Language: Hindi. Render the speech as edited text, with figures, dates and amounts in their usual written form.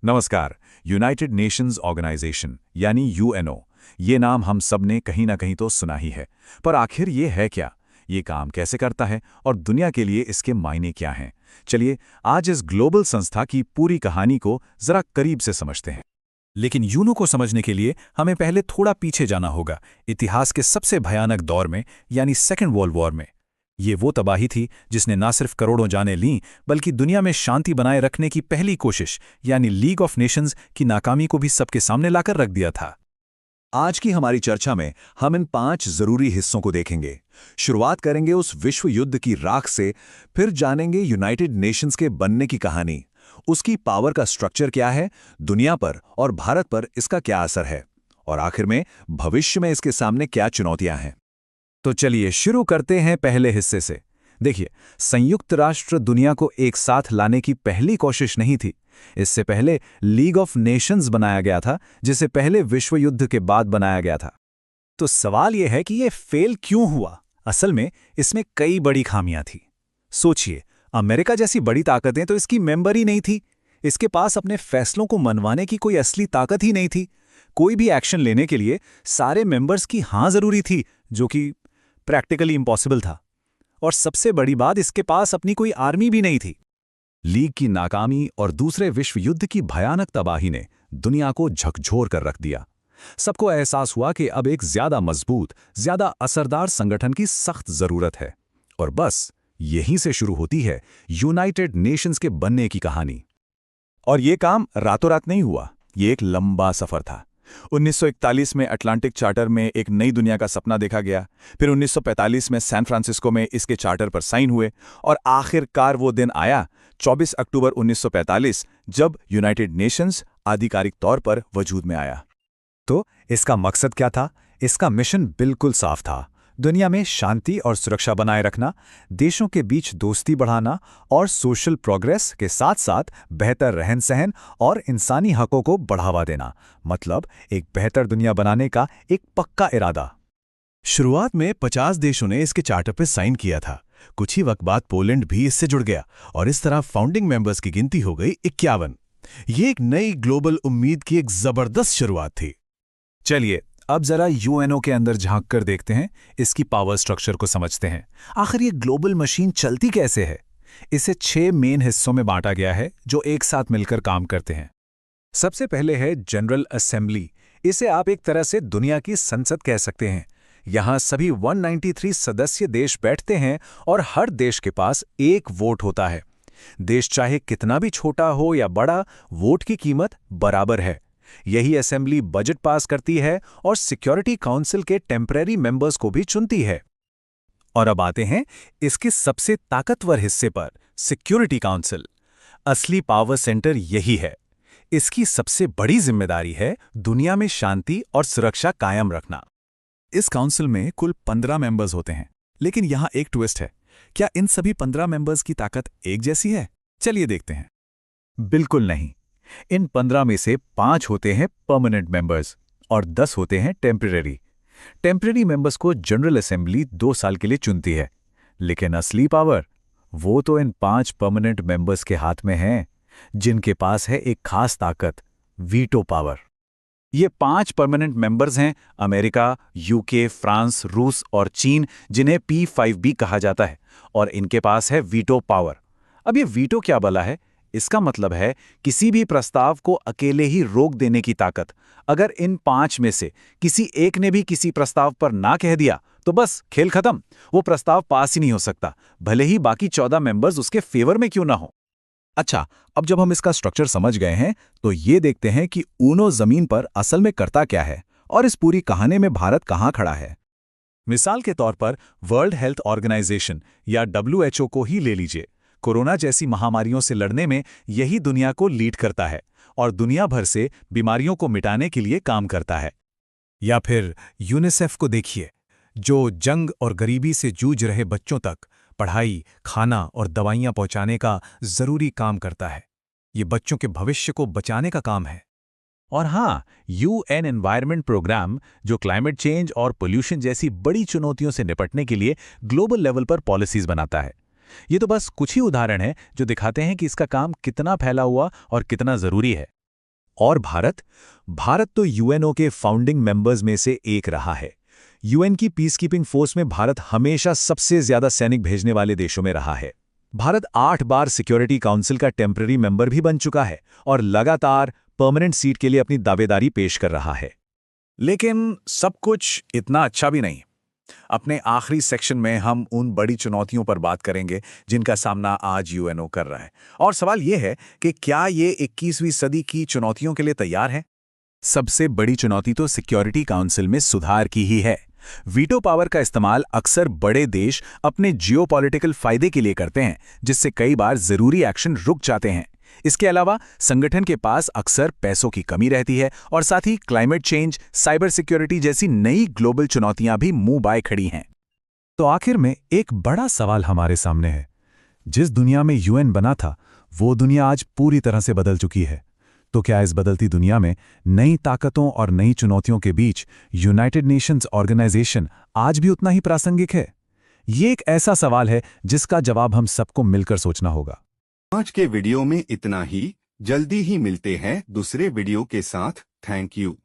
नमस्कार। यूनाइटेड नेशंस ऑर्गेनाइजेशन यानी यूएनओ, ये नाम हम सब ने कहीं ना कहीं तो सुना ही है। पर आखिर ये है क्या? ये काम कैसे करता है और दुनिया के लिए इसके मायने क्या हैं? चलिए आज इस ग्लोबल संस्था की पूरी कहानी को जरा करीब से समझते हैं। लेकिन यूएनओ को समझने के लिए हमें पहले थोड़ा पीछे जाना होगा, इतिहास के सबसे भयानक दौर में, यानी सेकेंड वर्ल्ड वॉर में। ये वो तबाही थी जिसने न सिर्फ करोड़ों जानें लीं, बल्कि दुनिया में शांति बनाए रखने की पहली कोशिश यानी लीग ऑफ नेशंस की नाकामी को भी सबके सामने लाकर रख दिया था। आज की हमारी चर्चा में हम इन 5 जरूरी हिस्सों को देखेंगे। शुरुआत करेंगे उस विश्व युद्ध की राख से, फिर जानेंगे यूनाइटेड नेशंस के बनने की कहानी, उसकी पावर का स्ट्रक्चर क्या है, दुनिया पर और भारत पर इसका क्या असर है, और आखिर में भविष्य में इसके सामने क्या चुनौतियां हैं। तो चलिए शुरू करते हैं पहले हिस्से से। देखिए, संयुक्त राष्ट्र दुनिया को एक साथ लाने की पहली कोशिश नहीं थी। इससे पहले लीग ऑफ नेशंस बनाया गया था, जिसे पहले विश्व युद्ध के बाद बनाया गया था। तो सवाल यह है कि यह फेल क्यों हुआ? असल में इसमें कई बड़ी खामियां थी। सोचिए, अमेरिका जैसी बड़ी ताकतें तो इसकी मेंबर ही नहीं थी। इसके पास अपने फैसलों को मनवाने की कोई असली ताकत ही नहीं थी। कोई भी एक्शन लेने के लिए सारे मेंबर्स की हां जरूरी थी, जो कि प्रैक्टिकली इम्पॉसिबल था। और सबसे बड़ी बात, इसके पास अपनी कोई आर्मी भी नहीं थी। लीग की नाकामी और दूसरे विश्व युद्ध की भयानक तबाही ने दुनिया को झकझोर कर रख दिया। सबको एहसास हुआ कि अब एक ज्यादा मजबूत, ज्यादा असरदार संगठन की सख्त जरूरत है। और बस यहीं से शुरू होती है यूनाइटेड नेशंस के बनने की कहानी। और ये काम रातों रात नहीं हुआ, ये एक लंबा सफर था। 1941 में अटलांटिक चार्टर में एक नई दुनिया का सपना देखा गया। फिर 1945 में सैन फ्रांसिस्को में इसके चार्टर पर साइन हुए, और आखिरकार वो दिन आया 24 अक्टूबर 1945, जब यूनाइटेड नेशंस आधिकारिक तौर पर वजूद में आया। तो इसका मकसद क्या था? इसका मिशन बिल्कुल साफ था। दुनिया में शांति और सुरक्षा बनाए रखना, देशों के बीच दोस्ती बढ़ाना और सोशल प्रोग्रेस के साथ साथ बेहतर रहन सहन और इंसानी हकों को बढ़ावा देना। मतलब एक बेहतर दुनिया बनाने का एक पक्का इरादा। शुरुआत में 50 देशों ने इसके चार्टर पर साइन किया था। कुछ ही वक्त बाद पोलैंड भी इससे जुड़ गया, और इस तरह फाउंडिंग मेंबर्स की गिनती हो गई 51। ये एक नई ग्लोबल उम्मीद की एक जबरदस्त शुरुआत थी। चलिए अब जरा यूएनओ के अंदर झांक कर देखते हैं, इसकी पावर स्ट्रक्चर को समझते हैं। आखिर ये ग्लोबल मशीन चलती कैसे है? इसे 6 मेन हिस्सों में बांटा गया है, जो एक साथ मिलकर काम करते हैं। सबसे पहले है जनरल असेंबली। इसे आप एक तरह से दुनिया की संसद कह सकते हैं। यहां सभी 193 सदस्य देश बैठते हैं और हर देश के पास एक वोट होता है। देश चाहे कितना भी छोटा हो या बड़ा, वोट की कीमत बराबर है। यही असेंबली बजट पास करती है और सिक्योरिटी काउंसिल के टेम्परेरी मेंबर्स को भी चुनती है। और अब आते हैं इसके सबसे ताकतवर हिस्से पर, सिक्योरिटी काउंसिल। असली पावर सेंटर यही है। इसकी सबसे बड़ी जिम्मेदारी है दुनिया में शांति और सुरक्षा कायम रखना। इस काउंसिल में कुल 15 मेंबर्स होते हैं, लेकिन यहां एक ट्विस्ट है। क्या इन सभी 15 मेंबर्स की ताकत एक जैसी है? चलिए देखते हैं। बिल्कुल नहीं। इन 15 में से 5 होते हैं परमानेंट मेंबर्स और 10 होते हैं टेम्परेरी। टेम्परेरी मेंबर्स को जनरल असेंबली 2 साल के लिए चुनती है, लेकिन असली पावर वो तो इन 5 परमानेंट मेंबर्स के हाथ में है, जिनके पास है एक खास ताकत, वीटो पावर। ये 5 परमानेंट मेंबर्स हैं अमेरिका, यूके, फ्रांस, रूस और चीन, जिन्हें P5B कहा जाता है, और इनके पास है वीटो पावर। अब ये वीटो क्या भला है? इसका मतलब है किसी भी प्रस्ताव को अकेले ही रोक देने की ताकत। अगर इन 5 में से किसी एक ने भी किसी प्रस्ताव पर ना कह दिया, तो बस खेल खत्म। वो प्रस्ताव पास ही नहीं हो सकता, भले ही बाकी 14 मेंबर्स उसके फेवर में क्यों ना हो। अच्छा, अब जब हम इसका स्ट्रक्चर समझ गए हैं, तो ये देखते हैं कि ऊनो जमीन पर असल में करता क्या है और इस पूरी कहानी में भारत कहां खड़ा है। मिसाल के तौर पर वर्ल्ड हेल्थ ऑर्गेनाइजेशन या WHO को ही ले लीजिए। कोरोना जैसी महामारियों से लड़ने में यही दुनिया को लीड करता है और दुनिया भर से बीमारियों को मिटाने के लिए काम करता है। या फिर यूनिसेफ को देखिए, जो जंग और गरीबी से जूझ रहे बच्चों तक पढ़ाई, खाना और दवाइयां पहुंचाने का जरूरी काम करता है। ये बच्चों के भविष्य को बचाने का काम है। और हाँ, UN एनवायरनमेंट प्रोग्राम, जो क्लाइमेट चेंज और पोल्यूशन जैसी बड़ी चुनौतियों से निपटने के लिए ग्लोबल लेवल पर पॉलिसीज बनाता है। ये तो बस कुछ ही उदाहरण हैं जो दिखाते हैं कि इसका काम कितना फैला हुआ और कितना जरूरी है। और भारत? भारत तो यूएनओ के फाउंडिंग मेंबर्स में से एक रहा है। यूएन की पीस कीपिंग फोर्स में भारत हमेशा सबसे ज्यादा सैनिक भेजने वाले देशों में रहा है। भारत 8 बार सिक्योरिटी काउंसिल का टेम्पररी मेंबर भी बन चुका है और लगातार परमानेंट सीट के लिए अपनी दावेदारी पेश कर रहा है। लेकिन सब कुछ इतना अच्छा भी नहीं। अपने आखिरी सेक्शन में हम उन बड़ी चुनौतियों पर बात करेंगे जिनका सामना आज यूएनओ कर रहा है। और सवाल यह है कि क्या ये 21वीं सदी की चुनौतियों के लिए तैयार है? सबसे बड़ी चुनौती तो सिक्योरिटी काउंसिल में सुधार की ही है। वीटो पावर का इस्तेमाल अक्सर बड़े देश अपने जियोपॉलिटिकल फायदे के लिए करते हैं, जिससे कई बार जरूरी एक्शन रुक जाते हैं। इसके अलावा संगठन के पास अक्सर पैसों की कमी रहती है और साथ ही क्लाइमेट चेंज, साइबर सिक्योरिटी जैसी नई ग्लोबल चुनौतियां भी मुंह बाए खड़ी हैं। तो आखिर में एक बड़ा सवाल हमारे सामने है। जिस दुनिया में यूएन बना था, वो दुनिया आज पूरी तरह से बदल चुकी है। तो क्या इस बदलती दुनिया में नई ताकतों और नई चुनौतियों के बीच यूनाइटेड नेशंस ऑर्गेनाइजेशन आज भी उतना ही प्रासंगिक है? ये एक ऐसा सवाल है जिसका जवाब हम सबको मिलकर सोचना होगा। आज के वीडियो में इतना ही। जल्दी ही मिलते हैं दूसरे वीडियो के साथ। Thank you.